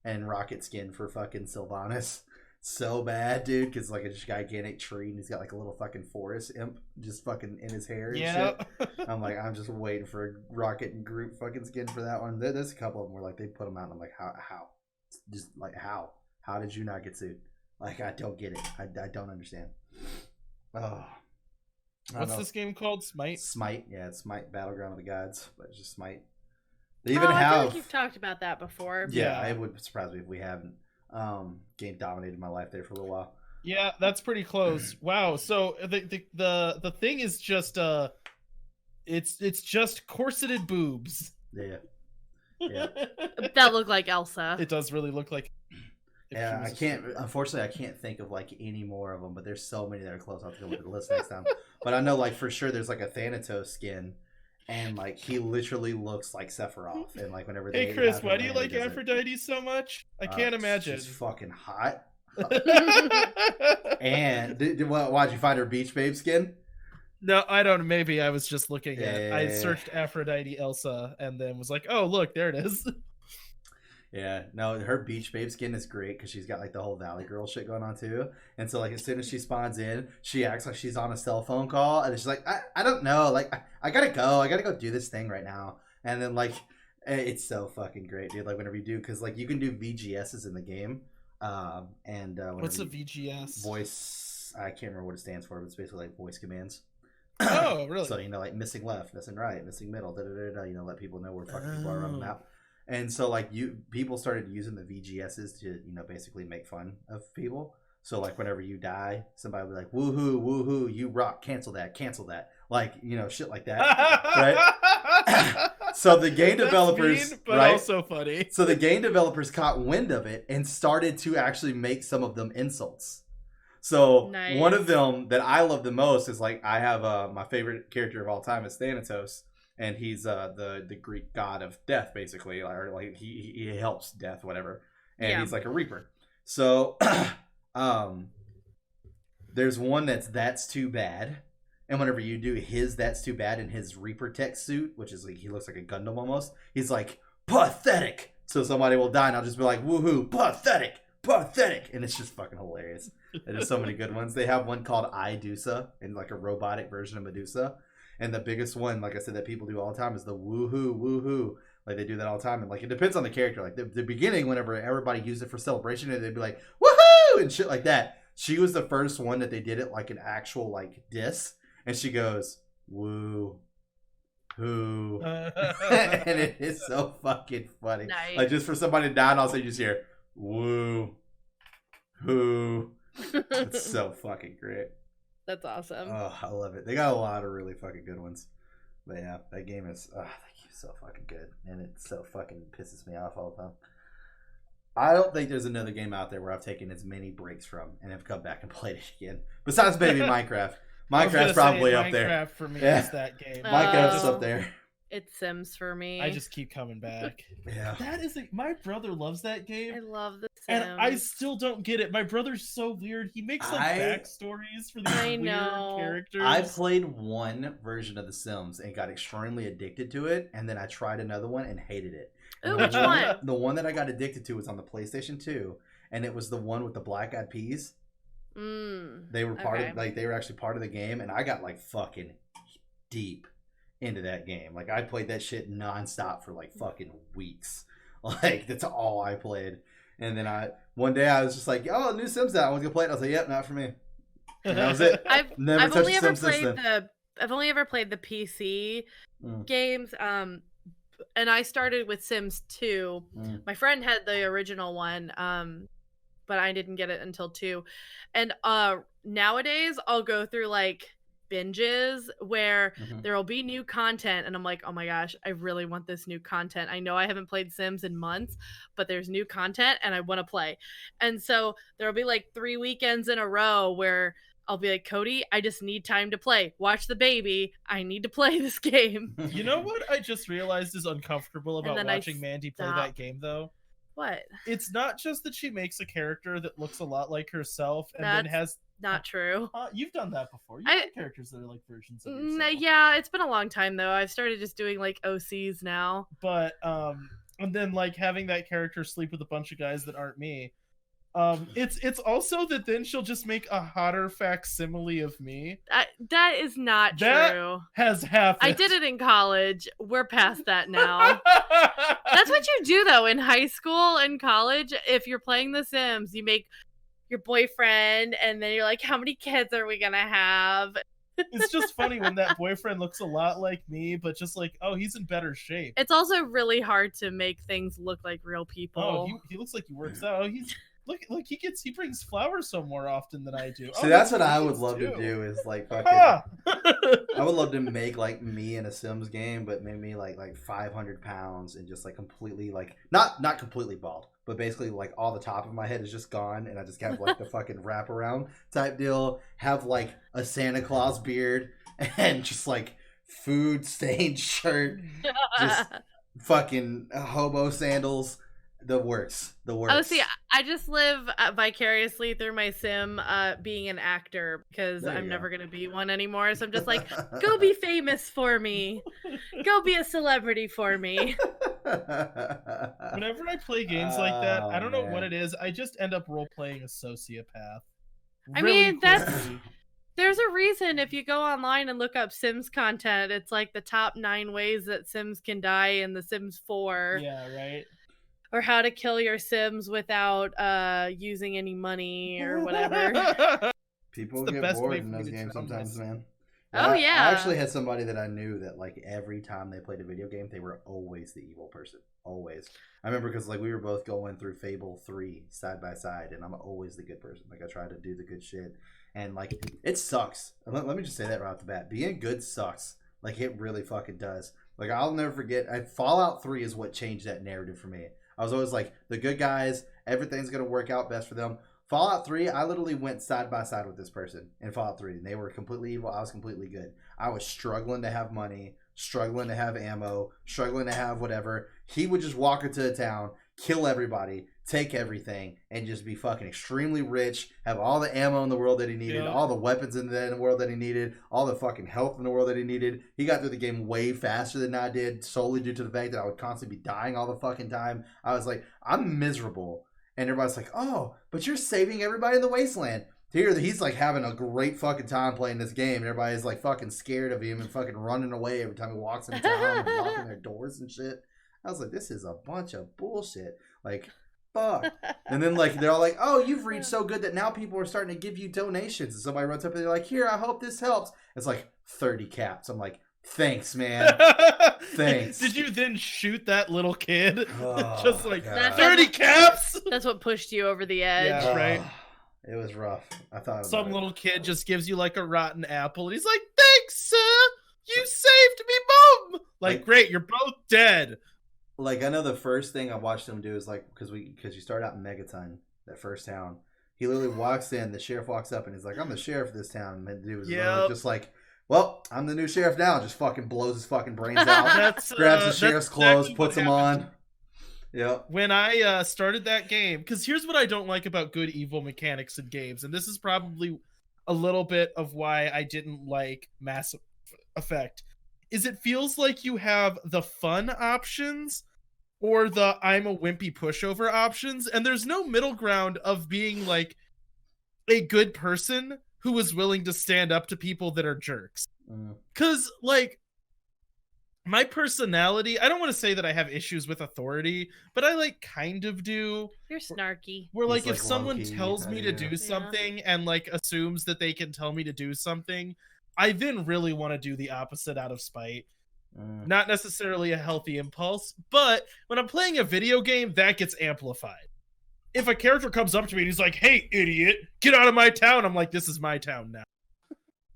and Rocket skin for fucking Sylvanas. So bad, dude, because like a gigantic tree and he's got like a little fucking forest imp just fucking in his hair and shit. I'm like, I'm just waiting for a Rocket and Groot fucking skin for that one. There's a couple of them where like they put them out and I'm like, how? Just like, how did you not get sued? Like, I don't get it. I don't understand. Oh, what's this game called? Smite? Yeah, it's Smite Battleground of the Gods, but it's just Smite. They even I feel like you've talked about that before. Yeah, it would surprise me if we haven't. Game dominated my life there for a little while. Yeah, that's pretty close. Wow. So the thing is just it's just corseted boobs. Yeah. That look like Elsa. It does really look like. Yeah, unfortunately I can't think of like any more of them, but there's so many that are close. I'll have to go look at the list next time. But I know like for sure there's like a Thanatos skin. And like he literally looks like Sephiroth, and like whenever Hey Chris, why do you like Aphrodite so much? I can't imagine. She's fucking hot. And why'd you find her Beach Babe skin? No, I don't. Maybe I was just looking at. I searched Aphrodite Elsa, and then was like, oh look, there it is. Yeah, no, her Beach Babe skin is great because she's got like the whole Valley Girl shit going on too. And so like as soon as she spawns in, she acts like she's on a cell phone call, and she's like, I don't know, like I gotta go do this thing right now. And then like it's so fucking great, dude. Like whenever you do, because like you can do VGSs in the game. What's a VGS? Voice. I can't remember what it stands for, but it's basically like voice commands. Oh, really? So like missing left, missing right, missing middle, let people know where fucking people are around the map. And so like people started using the VGSs to basically make fun of people. So like whenever you die, somebody will be like, woohoo, woohoo, you rock, cancel that, like shit like that, right? So the game developers, mean, but also funny. So the game developers caught wind of it and started to actually make some of them insults. So one of them that I love the most is like I have my favorite character of all time is Thanatos. And he's the Greek god of death, basically, or like he helps death, whatever. And he's like a reaper. So There's one that's too bad. And whenever you do his that's too bad in his Reaper tech suit, which is like he looks like a Gundam almost, he's like, pathetic. So somebody will die and I'll just be like, woohoo, pathetic, pathetic. And it's just fucking hilarious. There's so many good ones. They have one called Idusa, and like a robotic version of Medusa. And the biggest one, like I said, that people do all the time is the woohoo, woohoo. Like they do that all the time. And like it depends on the character. Like the beginning, whenever everybody used it for celebration, they'd be like, woohoo, and shit like that. She was the first one that they did it like an actual like diss. And she goes, woo, hoo. And it is so fucking funny. Nice. Like just for somebody to die and also you just hear, woo, hoo. It's so fucking great. That's awesome. Oh, I love it. They got a lot of really fucking good ones. But yeah, that game is so fucking good. And it so fucking pisses me off all the time. I don't think there's another game out there where I've taken as many breaks from and have come back and played it again. Besides maybe Minecraft. Minecraft's probably up there. Minecraft for me Yeah. is that game. Minecraft's up there. It's Sims for me. I just keep coming back. Yeah. That is my brother loves that game. I love the Sims. And I still don't get it. My brother's so weird. He makes like backstories for these I weird know. characters. I played one version of The Sims and got extremely addicted to it, and then I tried another one and hated it. Ooh, which one? The one that I got addicted to was on the PlayStation 2, and it was the one with the Black Eyed Peas. They were part of they were actually part of the game, and I got like fucking deep into that game. Like I played that shit nonstop for like fucking weeks. Like that's all I played. And then one day I was just like, "Oh, new Sims out. I was gonna play it." I was like, "Yep, not for me." And that was it. I've only ever played I've only ever played the PC games. And I started with Sims 2. My friend had the original one, but I didn't get it until 2. And nowadays I'll go through like binges where there will be new content and I'm like, oh my gosh, I really want this new content. I know I haven't played Sims in months, but there's new content and I want to play. And so there'll be like 3 weekends in a row where I'll be like, Cody, I just need time to play. Watch the baby. I need to play this game. You know what I just realized is uncomfortable about watching Mandy play that game, though? What? It's not just that she makes a character that looks a lot like herself and then has... Not true. You've done that before. You've had characters that are like versions of yourself. Yeah, it's been a long time, though. I've started just doing, like, OCs now. But, and then, like, having that character sleep with a bunch of guys that aren't me. It's also that then she'll just make a hotter facsimile of me. That is not that true. Has happened. I did it in college. We're past that now. That's what you do though in high school and college. If you're playing The Sims, you make your boyfriend, and then you're like, "How many kids are we gonna have?" It's just funny when that boyfriend looks a lot like me, but just like, oh, he's in better shape. It's also really hard to make things look like real people. Oh, he looks like he works out. Oh, he's. Look, he brings flowers so more often than I do. See, that's what I would love to do is like fucking. I would love to make like me in a Sims game, but make me like 500 pounds and just like completely like not completely bald, but basically like all the top of my head is just gone, and I just have like the fucking wraparound type deal. Have like a Santa Claus beard and just like food stained shirt, just fucking hobo sandals. The works. Oh, see, I just live vicariously through my sim being an actor because I'm never going to be one anymore. So I'm just like, go be famous for me. Go be a celebrity for me. Whenever I play games like that, I don't know what it is. I just end up role-playing a sociopath. I mean, there's a reason if you go online and look up Sims content, it's like the top 9 ways that Sims can die in The Sims 4. Yeah, right. Or how to kill your Sims without using any money or whatever. People get bored in those games sometimes, man. Oh, yeah. I actually had somebody that I knew that like every time they played a video game, they were always the evil person. Always. I remember because like we were both going through Fable 3 side by side, and I'm always the good person. Like I try to do the good shit. And like it sucks. Let me just say that right off the bat. Being good sucks. Like it really fucking does. Like I'll never forget. Fallout 3 is what changed that narrative for me. I was always like, the good guys, everything's going to work out best for them. Fallout 3, I literally went side by side with this person in Fallout 3. And they were completely evil. I was completely good. I was struggling to have money, struggling to have ammo, struggling to have whatever. He would just walk into a town, kill everybody, take everything, and just be fucking extremely rich, have all the ammo in the world that he needed, all the weapons in the world that he needed, all the fucking health in the world that he needed. He got through the game way faster than I did, solely due to the fact that I would constantly be dying all the fucking time. I was like, I'm miserable. And everybody's like, oh, but you're saving everybody in the wasteland. Here, he's like having a great fucking time playing this game. And everybody's like fucking scared of him and fucking running away every time he walks into town and locking their doors and shit. I was like, this is a bunch of bullshit. Like, fuck. And then like they're all like, oh, you've reached so good that now people are starting to give you donations. And somebody runs up and they're like, here, I hope this helps. It's like 30 caps. I'm like, thanks, man. Thanks. Did you then shoot that little kid? Oh, just like God. 30 caps? That's what pushed you over the edge. Yeah, right. It was rough. I thought some little kid just gives you like a rotten apple and he's like, thanks, sir. You saved me, Mom. Like, great, you're both dead. Like, I know the first thing I watched him do is like, because you start out in Megaton, that first town. He literally walks in, the sheriff walks up and he's like, I'm the sheriff of this town. And the dude was literally just like, well, I'm the new sheriff now. Just fucking blows his fucking brains out. Grabs the sheriff's clothes, puts them on. Yeah. When I started that game, because here's what I don't like about good evil mechanics in games, and this is probably a little bit of why I didn't like Mass Effect, is it feels like you have the fun options or the I'm a wimpy pushover options, and there's no middle ground of being like a good person who is willing to stand up to people that are jerks. Because, like, my personality, I don't want to say that I have issues with authority, but I, like, kind of do. You're snarky. Where, like, if someone tells me to do something and, like, assumes that they can tell me to do something, I then really want to do the opposite out of spite. Not necessarily a healthy impulse, but when I'm playing a video game, that gets amplified. If a character comes up to me and he's like, hey, idiot, get out of my town, I'm like, this is my town now.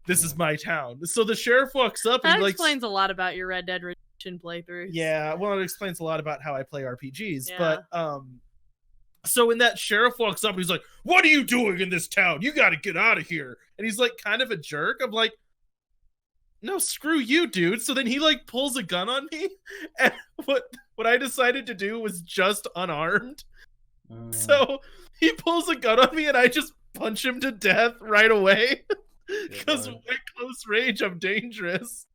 This is my town. So the sheriff walks up and that like, explains a lot about your Red Dead Redemption playthroughs. Yeah, well, it explains a lot about how I play RPGs. Yeah. But so when that sheriff walks up, he's like, what are you doing in this town? You got to get out of here. And he's like kind of a jerk. I'm like, no, screw you, dude. So then he like pulls a gun on me. And what I decided to do was just unarmed. So he pulls a gun on me and I just punch him to death right away. Because at close range, I'm dangerous.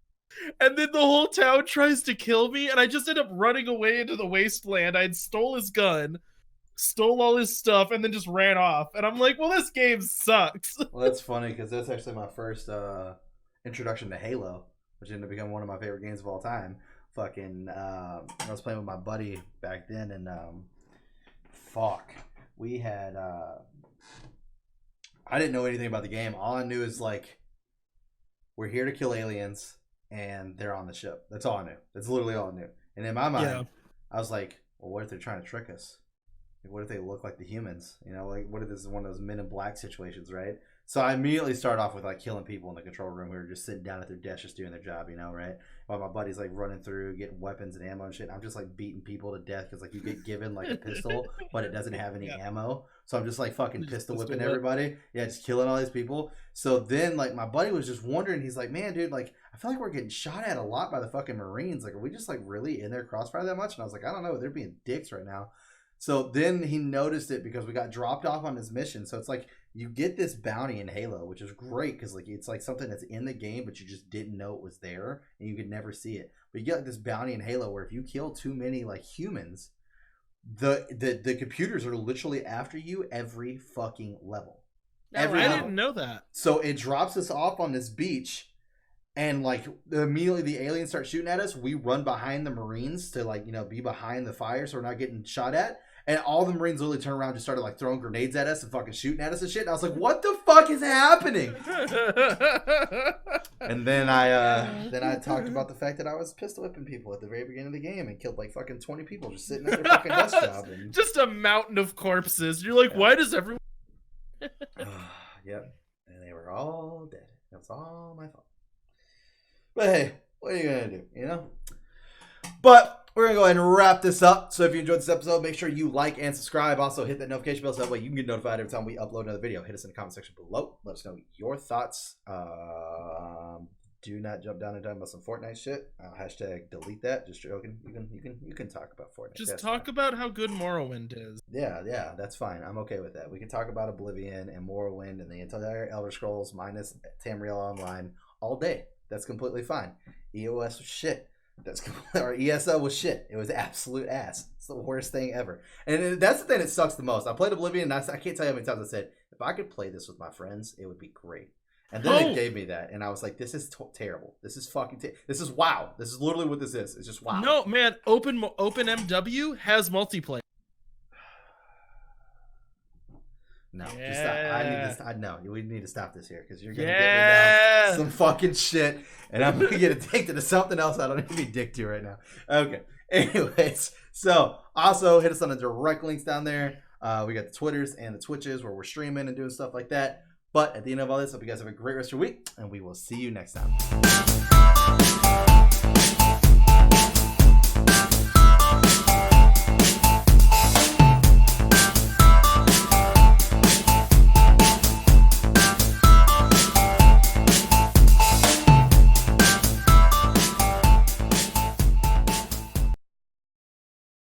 And then the whole town tries to kill me, and I just end up running away into the wasteland. I stole his gun, stole all his stuff, and then just ran off. And I'm like, well, this game sucks. Well, that's funny, because that's actually my first introduction to Halo, which ended up becoming one of my favorite games of all time. Fucking, I was playing with my buddy back then, and we had... I didn't know anything about the game. All I knew is, like, we're here to kill aliens, and they're on the ship. That's all I knew. That's literally all I knew. And in my mind, I was like, well, what if they're trying to trick us? Like, what if they look like the humans? You know, like, what if this is one of those Men in Black situations, right? So I immediately start off with, like, killing people in the control room who are just sitting down at their desk just doing their job, you know, right? While my buddy's, like, running through, getting weapons and ammo and shit. I'm just, like, beating people to death because, like, you get given, like, a pistol, but it doesn't have any ammo. So I'm just, like, fucking pistol whipping everybody. Yeah, just killing all these people. So then, like, my buddy was just wondering. He's like, man, dude, like, I feel like we're getting shot at a lot by the fucking Marines. Like, are we just, like, really in their crossfire that much? And I was like, I don't know. They're being dicks right now. So then he noticed it because we got dropped off on his mission. So it's like you get this bounty in Halo, which is great because like it's like something that's in the game, but you just didn't know it was there and you could never see it. But you get like this bounty in Halo where if you kill too many like humans, the computers are literally after you every fucking level. I didn't know that. So it drops us off on this beach. And, like, immediately the aliens start shooting at us. We run behind the Marines to, like, you know, be behind the fire so we're not getting shot at. And all the Marines literally turned around and just started, like, throwing grenades at us and fucking shooting at us and shit. And I was like, what the fuck is happening? And then I talked about the fact that I was pistol whipping people at the very beginning of the game and killed, like, fucking 20 people just sitting at their fucking desk job. And... just a mountain of corpses. You're like, why does everyone... Yep. And they were all dead. It was all my fault. But hey, what are you going to do, you know? But we're going to go ahead and wrap this up. So if you enjoyed this episode, make sure you like and subscribe. Also, hit that notification bell so that way you can get notified every time we upload another video. Hit us in the comment section below. Let us know your thoughts. do not jump down and talk about some Fortnite shit. Hashtag delete that. Just joking. You can talk about Fortnite. Just That's talk fine. about how good Morrowind is. Yeah, that's fine. I'm okay with that. We can talk about Oblivion and Morrowind and the entire Elder Scrolls minus Tamriel Online all day. That's completely fine. EOS was shit. Or ESO was shit. It was absolute ass. It's the worst thing ever. And that's the thing that sucks the most. I played Oblivion, and I can't tell you how many times I said, if I could play this with my friends, it would be great. And then it gave me that, and I was like, this is terrible. This is fucking this is WoW. This is literally what this is. It's just WoW. No, man, OpenMW has multiplayer. No, Yeah. just stop. We need to stop this here because you're gonna get me down some fucking shit, and I'm gonna get addicted to something else I don't need to be addicted to right now. Okay. Anyways, so also hit us on the direct links down there. We got the Twitters and the Twitches where we're streaming and doing stuff like that. But at the end of all this, hope you guys have a great rest of your week, and we will see you next time.